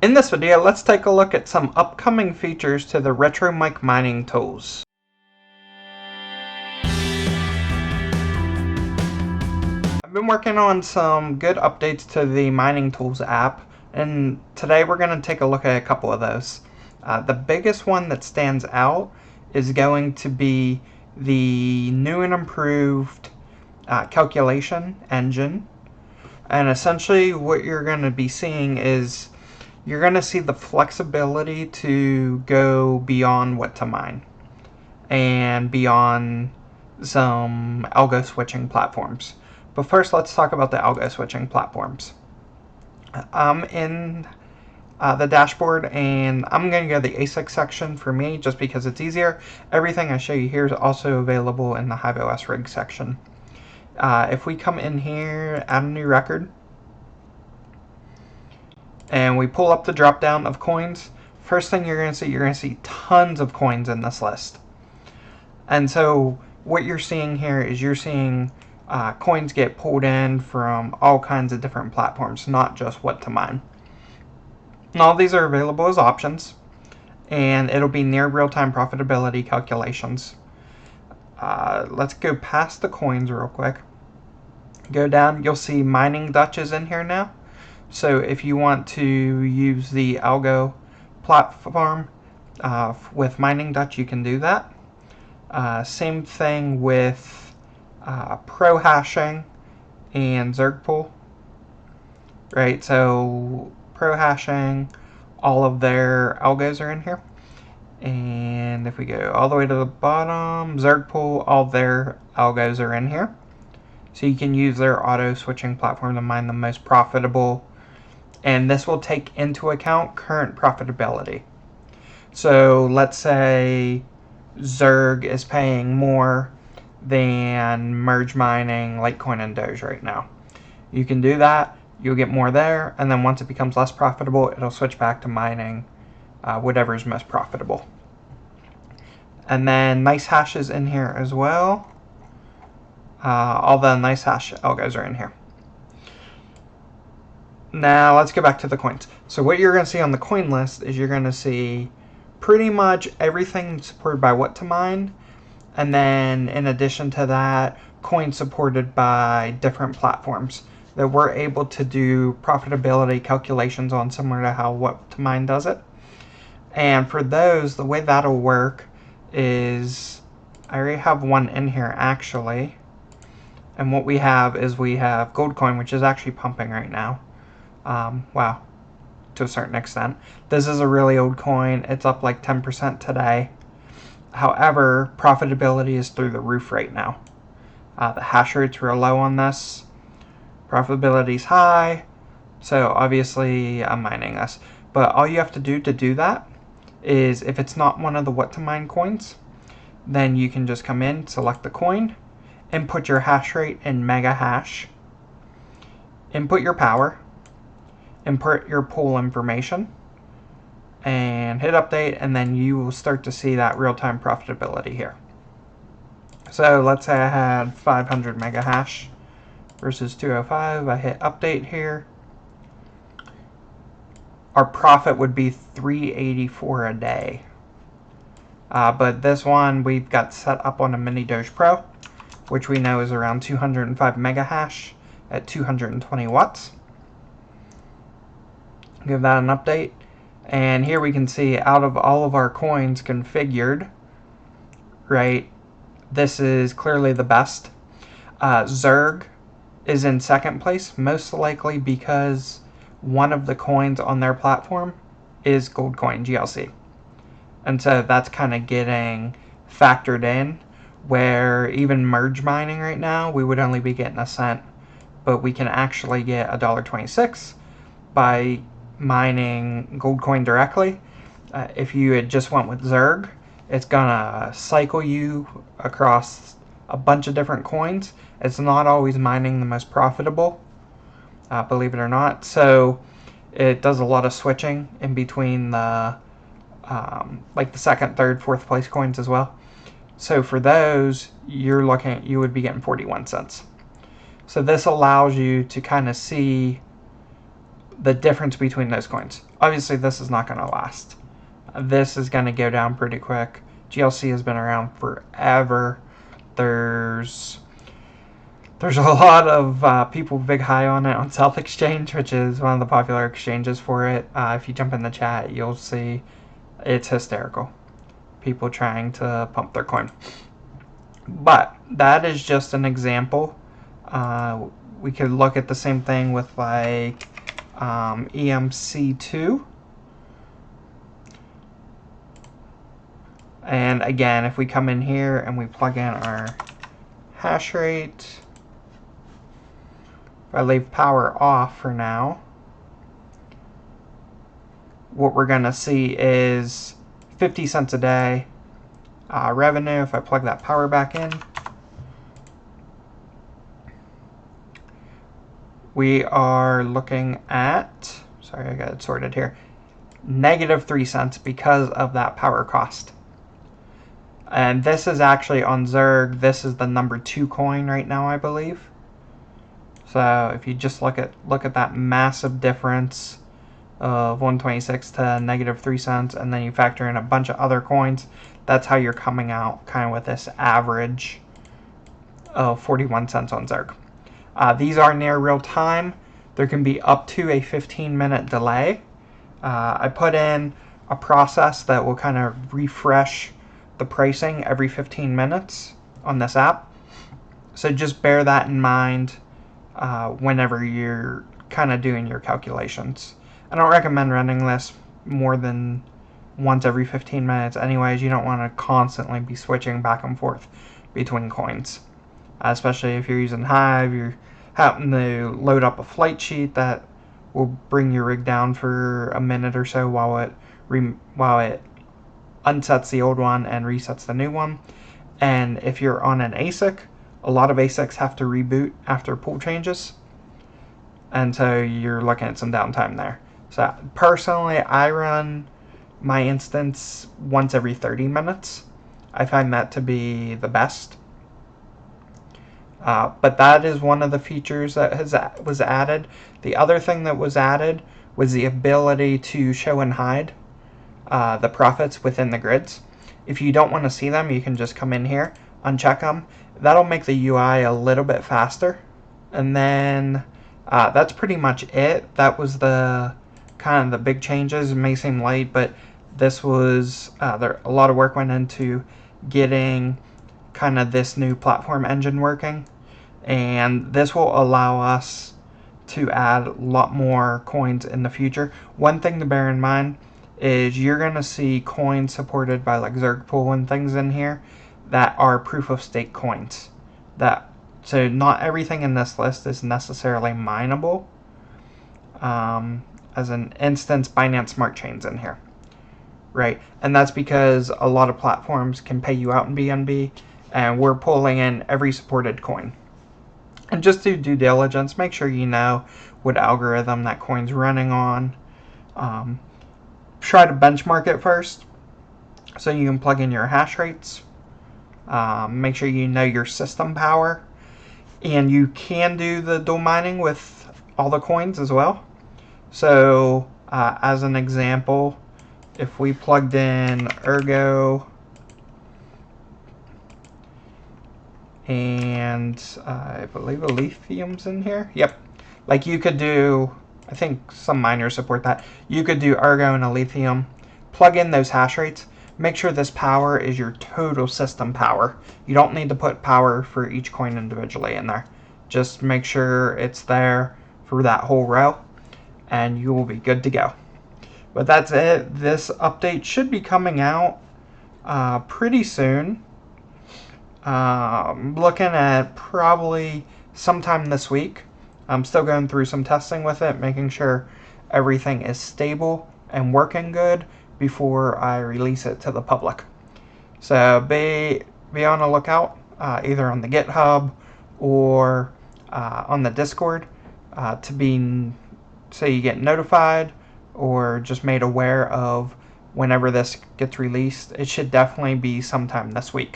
In this video, let's take a look at some upcoming features to the RetroMic mining tools. I've been working on some good updates to the mining tools app, and today we're going to take a look at a couple of those. The biggest one that stands out is going to be the new and improved calculation engine. And essentially what you're going to be seeing is you're going to see the flexibility to go beyond what to mine and beyond some algo switching platforms. But first, let's talk about the algo switching platforms. I'm in the dashboard, and I'm going to go to the ASIC section for me just because it's easier. Everything I show you here is also available in the HiveOS rig section. If we come in here, add a new record, and we pull up the drop down of coins, first thing you're going to see tons of coins in this list. And so what you're seeing here is you're seeing coins get pulled in from all kinds of different platforms, not just what to mine. And all these are available as options, and it'll be near real-time profitability calculations. Let's go past the coins real quick. Go down, you'll see mining Dutch is in here now. So if you want to use the algo platform with mining Dutch, you can do that. Same thing with pro hashing and Zerg pool. Right, so pro hashing, all of their algos are in here. And if we go all the way to the bottom, Zerg pool, all their algos are in here. So you can use their auto switching platform to mine the most profitable, and this will take into account current profitability. So let's say Zerg is paying more than merge mining Litecoin and Doge right now. You can do that, you'll get more there, and then once it becomes less profitable, it'll switch back to mining whatever is most profitable. And then nice hash is in here as well. All the nice hash algos are in here. Now let's go back to the coins. So what you're going to see on the coin list is you're going to see pretty much everything supported by what to mine, and then in addition to that, coins supported by different platforms that we're able to do profitability calculations on, similar to how what to mine does it. And for those, the way that'll work is, I already have one in here actually, and what we have is we have Goldcoin, which is actually pumping right now. Wow, to a certain extent. This is a really old coin. It's up like 10% today. However, profitability is through the roof right now. The hash rate's real low on this. Profitability's high. So obviously I'm mining this. But all you have to do that is, if it's not one of the what to mine coins, then you can just come in, select the coin, input your hash rate in mega hash, input your power, input your pool information, and hit update, and then you will start to see that real-time profitability here. So let's say I had 500 mega hash versus 205. I hit update here. Our profit would be 384 a day. But this one we've got set up on a Mini Doge Pro, which we know is around 205 mega hash at 220 watts. Give that an update, and here we can see out of all of our coins configured, right, this is clearly the best. Zerg is in second place, most likely because one of the coins on their platform is Goldcoin GLC, and so that's kind of getting factored in, where even merge mining right now we would only be getting a cent, but we can actually get $1.26 by mining Goldcoin directly. If you had just went with Zerg, it's gonna cycle you across a bunch of different coins. It's not always mining the most profitable, believe it or not. So it does a lot of switching in between the like the second, third, fourth place coins as well. So for those, you would be getting 41 cents. So this allows you to kind of see the difference between those coins. Obviously, this is not going to last. This is going to go down pretty quick. GLC has been around forever. There's a lot of people big high on it on South Exchange, which is one of the popular exchanges for it. If you jump in the chat, you'll see it's hysterical. People trying to pump their coin. But that is just an example. We could look at the same thing with like EMC2. And again, if we come in here and we plug in our hash rate, if I leave power off for now, what we're going to see is 50 cents a day revenue. If I plug that power back in, we are looking at, sorry, I got it sorted here, -3 cents because of that power cost. And this is actually on Zerg. This is the number 2 coin right now, I believe. So if you just look at that massive difference of 126 to -3 cents, and then you factor in a bunch of other coins, that's how you're coming out kind of with this average of 41 cents on Zerg. These are near real time. There can be up to a 15-minute delay. I put in a process that will kind of refresh the pricing every 15 minutes on this app. So just bear that in mind whenever you're kind of doing your calculations. I don't recommend running this more than once every 15 minutes anyways. You don't want to constantly be switching back and forth between coins. Especially if you're using Hive, you're having to load up a flight sheet that will bring your rig down for a minute or so while it unsets the old one and resets the new one. And if you're on an ASIC, a lot of ASICs have to reboot after pool changes, and so you're looking at some downtime there. So personally, I run my instance once every 30 minutes. I find that to be the best. But that is one of the features that was added. The other thing that was added was the ability to show and hide the profits within the grids. If you don't want to see them, you can just come in here, uncheck them. That'll make the UI a little bit faster. And then that's pretty much it. That was the kind of the big changes. It may seem late, but this was a lot of work went into getting kind of this new platform engine working, and this will allow us to add a lot more coins in the future. One thing to bear in mind is you're going to see coins supported by like Zerg Pool and things in here that are proof of stake coins. So not everything in this list is necessarily mineable. As an instance, Binance Smart Chain's in here, right? And that's because a lot of platforms can pay you out in BNB, and we're pulling in every supported coin. And just do due diligence. Make sure you know what algorithm that coin's running on. Try to benchmark it first, so you can plug in your hash rates. Make sure you know your system power, and you can do the dual mining with all the coins as well. So as an example, if we plugged in Ergo and I believe lithium's in here. Yep. Like you could do, I think some miners support that. You could do Ergo and a lithium, plug in those hash rates. Make sure this power is your total system power. You don't need to put power for each coin individually in there. Just make sure it's there for that whole row, and you will be good to go. But that's it. This update should be coming out pretty soon. Looking at probably sometime this week. I'm still going through some testing with it, making sure everything is stable and working good before I release it to the public. So be on the lookout, either on the GitHub or on the Discord, so you get notified or just made aware of whenever this gets released. It should definitely be sometime this week.